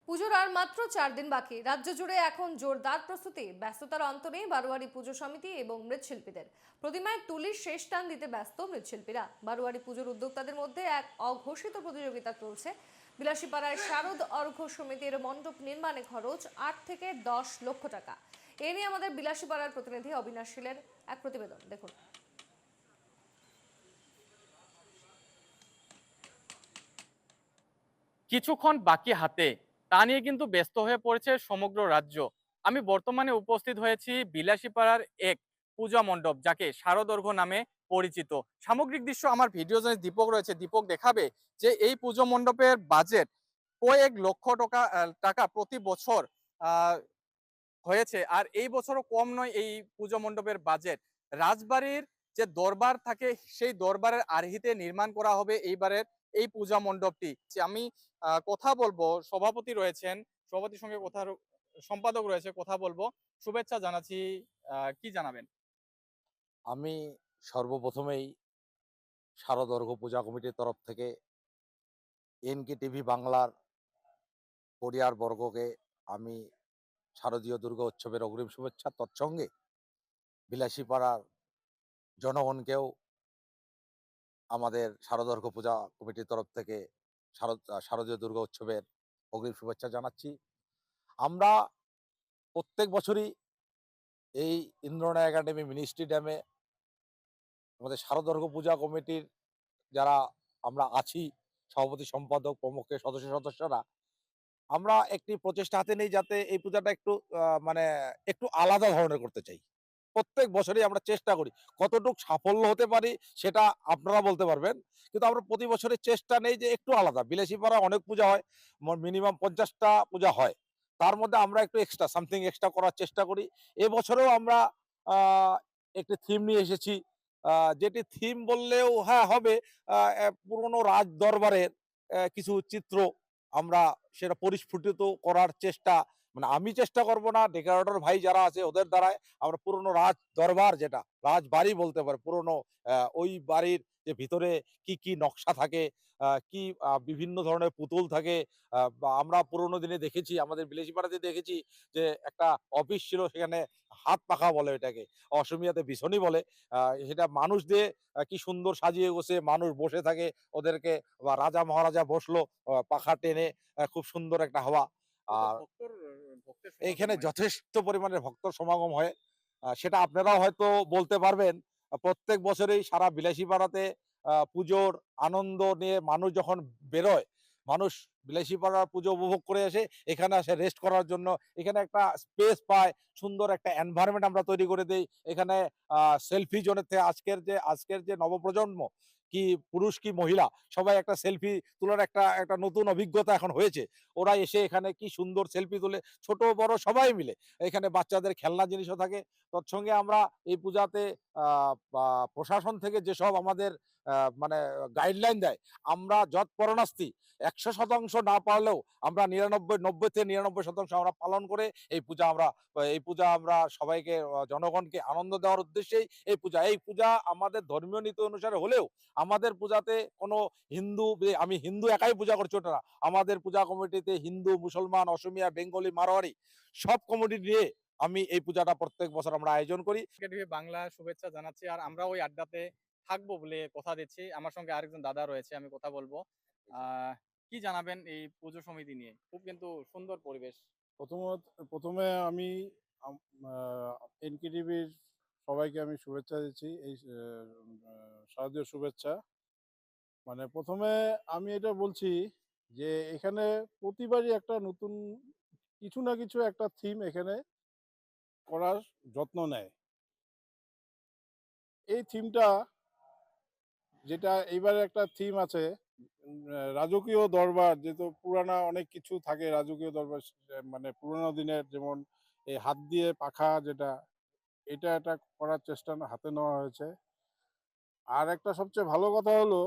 পুজোর আর মাত্র 4 দিন বাকি। রাজ্য জুড়ে এখন জোরদার প্রস্তুতি। ব্যস্ততার অন্ত নেই বারোয়ারি পুজো সমিতি এবং মৃৎশিল্পীদের। প্রতিমায় তুলির শেষ টান দিতে ব্যস্ত মৃৎশিল্পীরা। বারোয়ারি পুজোর উদ্যোক্তাদের মধ্যে এক অঘোষিত প্রতিযোগিতা চলছে। বিলাসীপাড়ায় শারদ অর্ঘ্য সমিতির মণ্ডপ নির্মাণে খরচ 8 থেকে 10 লক্ষ টাকা। এ নিয়ে আমাদের বিলাসীপাড়ার প্রতিনিধি অবিনাশ শীলের এক প্রতিবেদন দেখুন। কিছুক্ষণ বাকি হাতে, তা নিয়ে কিন্তু ব্যস্ত হয়ে পড়েছে সমগ্র রাজ্য। আমি বর্তমানে উপস্থিত হয়েছি বিলাসীপাড়ার এক পূজা মণ্ডপ, যাকে শারদর্ঘ্য নামে পরিচিত। সামগ্রিক দৃশ্য আমার ভিডিও জনে দীপক রয়েছে, দীপক দেখাবে যে এই পুজো মণ্ডপের বাজেট কয়েক লক্ষ টাকা প্রতি বছর আহ হয়েছে। আর এই বছরও কম নয় এই পুজো মণ্ডপের বাজেট। রাজবাড়ির যে দরবার থাকে সেই দরবারের আর্হিতে নির্মাণ করা হবে এইবারের এই পূজা মণ্ডপটি। যে আমি কথা বলবো, সভাপতি রয়েছেন, সভাপতির সঙ্গে সম্পাদক রয়েছে, কথা বলবো। শুভেচ্ছা জানাচ্ছি। কি জানাবেন? আমি সর্বপ্রথমেই শারদর্ঘ পূজা কমিটির তরফ থেকে এনকে টিভি বাংলার পরিবার বর্গকে আমি শারদীয় দুর্গা উৎসবের অগ্রিম শুভেচ্ছা, তৎসঙ্গে বিলাসীপাড়ার জনগণকেও আমাদের শারদর্ঘ পূজা কমিটির তরফ থেকে শারদীয় দুর্গা উৎসবের অগ্রিম শুভেচ্ছা জানাচ্ছি। আমরা প্রত্যেক বছরই এই ইন্দ্রনাথ একাডেমি মিনি স্টেডিয়ামে আমাদের শারদর্ঘ পূজা কমিটির যারা আমরা আছি, সভাপতি সম্পাদক প্রমুখের সদস্যরা, আমরা একটি প্রচেষ্টা হাতে নেই যাতে এই পূজাটা একটু মানে একটু আলাদা ধরনের করতে চাই। প্রত্যেক বছরই আমরা চেষ্টা করি। কতটুক সাফল্য হতে পারি সেটা আপনারা বলতে পারবেন। কিন্তু আমরা প্রতি বছরের চেষ্টা নেই যে একটু আলাদা। বিলাসীপাড়ায় অনেক পূজা হয়। মিনিমাম ৫০ টা পূজা হয়। তার মধ্যে আমরা একটু এক্সট্রা সামথিং এক্সট্রা করার চেষ্টা করি। এবছরেও আমরা আ একটি থিম নিয়ে এসেছি। যেটি থিম বললেও হ্যাঁ হবে। পুরনো রাজ দরবারের কিছু চিত্র আমরা সেটা পরিস্ফুটিত করার চেষ্টা, মানে আমি চেষ্টা করব না, ডেকোরেটর ভাই যারা আছে ওদের দ্বারাই আমরা পুরনো রাজ দরবার, যেটা রাজবাড়ি বলতে পারে, পুরনো ওই বাড়ির যে ভিতরে কি কি নকশা থাকে, কি বিভিন্ন ধরনের পুতুল থাকে। বা আমরা পুরোনো দিনে দেখেছি, আমাদের বিলাসীপাড়াতে দেখেছি যে একটা অফিস ছিল, সেখানে হাত পাখা বলে এটাকে, অসমীয়াতে বিছনি বলে। সেটা মানুষ দিয়ে কি সুন্দর সাজিয়ে গোছে মানুষ বসে থাকে, ওদেরকে বা রাজা মহারাজা বসলো পাখা টেনে, খুব সুন্দর একটা হাওয়া। আর ভক্তের সমাগম এইখানে হয়। যথেষ্ট পরিমাণে ভক্তর সমাগম হয়। সেটা আপনারাও হয়তো বলতে পারবেন। প্রত্যেক বছরেই সারা বিলাসীপাড়াতে পুজোর আনন্দ নিয়ে মানুষ যখন বেরোয়, মানুষ বিলাসীপাড়ার পুজো উপভোগ করে এসে এখানে আসে রেস্ট করার জন্য। এখানে একটা স্পেস পায়, সুন্দর একটা এনভায়রনমেন্ট আমরা তৈরি করে দেই। এখানে সেলফি জোনের থেকে আজকের যে নবপ্রজন্ম, কি পুরুষ কি মহিলা, সবাই একটা সেলফি তোলার একটা নতুন অভিজ্ঞতা এখন হয়েছে। ওরা এসে এখানে কি সুন্দর সেলফি তোলে, ছোট বড় সবাই মিলে। এখানে বাচ্চাদের খেলনা জিনিসও থাকে। তৎসঙ্গে আমরা এই পূজাতে প্রশাসন থেকে যেসব আমাদের মানে গাইডলাইন দেয়, আমরা যৎপরণাস্তি ১০০% না পারলেও আমরা ৯০ থেকে ৯৯% আমরা পালন করে এই পূজা আমরা সবাইকে, জনগণকে আনন্দ দেওয়ার উদ্দেশ্যেই এই পূজা আমাদের ধর্মীয় নীতি অনুসারে হলেও আমাদের পূজাতে কোনো আমি হিন্দু একাই পূজা করছি ওটা না। আমাদের পূজা কমিটিতে হিন্দু, মুসলমান, অসমিয়া, বেঙ্গলি, মারোয়ারি সব কমিটি নিয়ে আমি এই পূজাটা প্রত্যেক বছর আমরা আয়োজন করি। টিভি বাংলা শুভেচ্ছা জানাচ্ছি। আর আমরা ওই আড্ডাতে থাকবো বলে কথা দিচ্ছি। আমার সঙ্গে আরেকজন দাদা রয়েছে, আমি কথা বলবো। আহ কি জানাবেন এই পুজো সমিতি নিয়ে? খুব কিন্তু সুন্দর পরিবেশ। প্রথমত প্রথমে আমি আম আ এনকেটিভির সবাইকে আমি শুভেচ্ছা দিচ্ছি। এই শারদীয় শুভেচ্ছা। মানে ১ম এ আমি এটা বলছি যে এখানে প্রতিবারই একটা নতুন কিছু না কিছু একটা থিম এখানে করার যত্ন নেয়। এই থিমটা, যেটা এইবারে একটা থিম আছে, রাজকীয় দরবার, যেহেতু পুরানা অনেক কিছু থাকে রাজকীয় দরবার, মানে পুরোনো দিনের, যেমন এই হাত দিয়ে পাখা যেটা, এটা একটা করার চেষ্টা হাতে নেওয়া হয়েছে। আর একটা সবচেয়ে ভালো কথা হলো,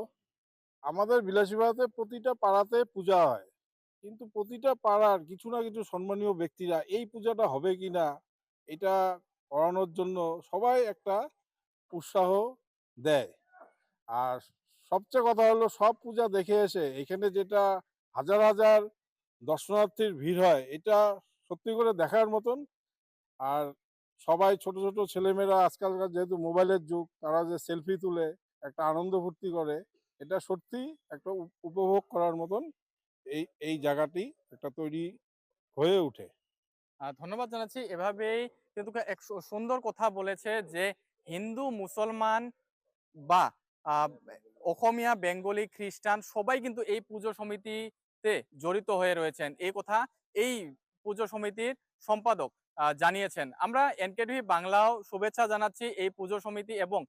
আমাদের বিলাসীপাড়াতে প্রতিটা পাড়াতে পূজা হয়। কিন্তু প্রতিটা পাড়ার কিছু না কিছু সম্মানীয় ব্যক্তিরা এই পূজাটা হবে কিনা এটা করানোর জন্য সবাই একটা উৎসাহ দেয়। আর সবচেয়ে কথা হলো, সব পূজা দেখে এসে এখানে যেটা হাজার হাজার দর্শনার্থীর ভিড় হয়, এটা সত্যি করে দেখার মতন। আর সবাই ছোট ছোট ছেলেমেয়েরা আজকালকার যেহেতু মোবাইলের যুগ, তারা যে সেলফি তুলে একটা আনন্দ ফুর্তি করে, এটা সত্যি একটা উপভোগ করার মতন এই জায়গাটি একটা তৈরি হয়ে ওঠে। ধন্যবাদ জানাচ্ছি। এভাবেই কিন্তু এক সুন্দর কথা বলেছে যে হিন্দু, মুসলমান বা আহ, অসমীয়া, বেঙ্গলি, খ্রিস্টান সবাই কিন্তু এই পুজো সমিতিতে জড়িত হয়ে রয়েছেন। এই কথা এই পুজো সমিতির সম্পাদক জানিয়েছেন। আমরা এনকেটিভি বাংলাও শুভেচ্ছা জানাচ্ছি এই পুজো সমিতি এবং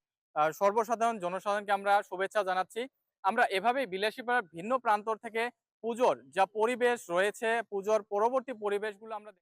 সর্বসাধারণ জনসাধারণকে আমরা শুভেচ্ছা জানাচ্ছি। আমরা এভাবেই বিলাসীপাড়ার ভিন্ন প্রান্তর থেকে পুজোর যা পরিবেশ রয়েছে, পুজোর পরবর্তী পরিবেশগুলো আমরা